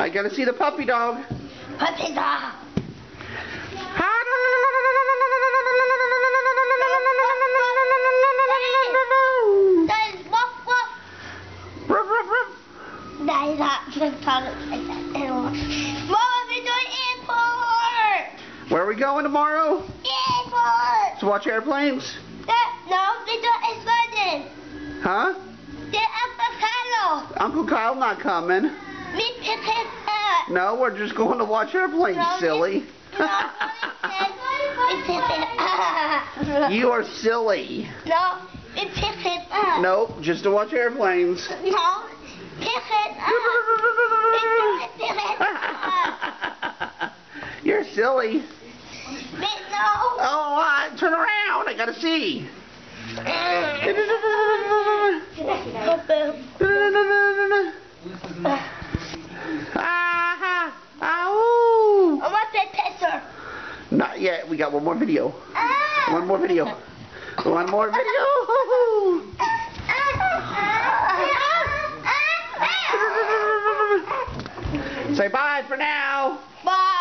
I gotta see the puppy dog. Puppy dog. Where are we going tomorrow? Airport. To watch airplanes? No, we do exploding. Huh? The Uncle Kyle. Uncle Kyle not coming. We pick it up. No, we're just going to watch airplanes, No, silly. You are silly. No, we pick it up. Nope, just to watch airplanes. No, pick it up. We pick it up. You're silly. No. Oh, turn around. I gotta see. I want that picture. Not yet. We got one more video. Ah. One more video. One more video. Say bye for now. Bye.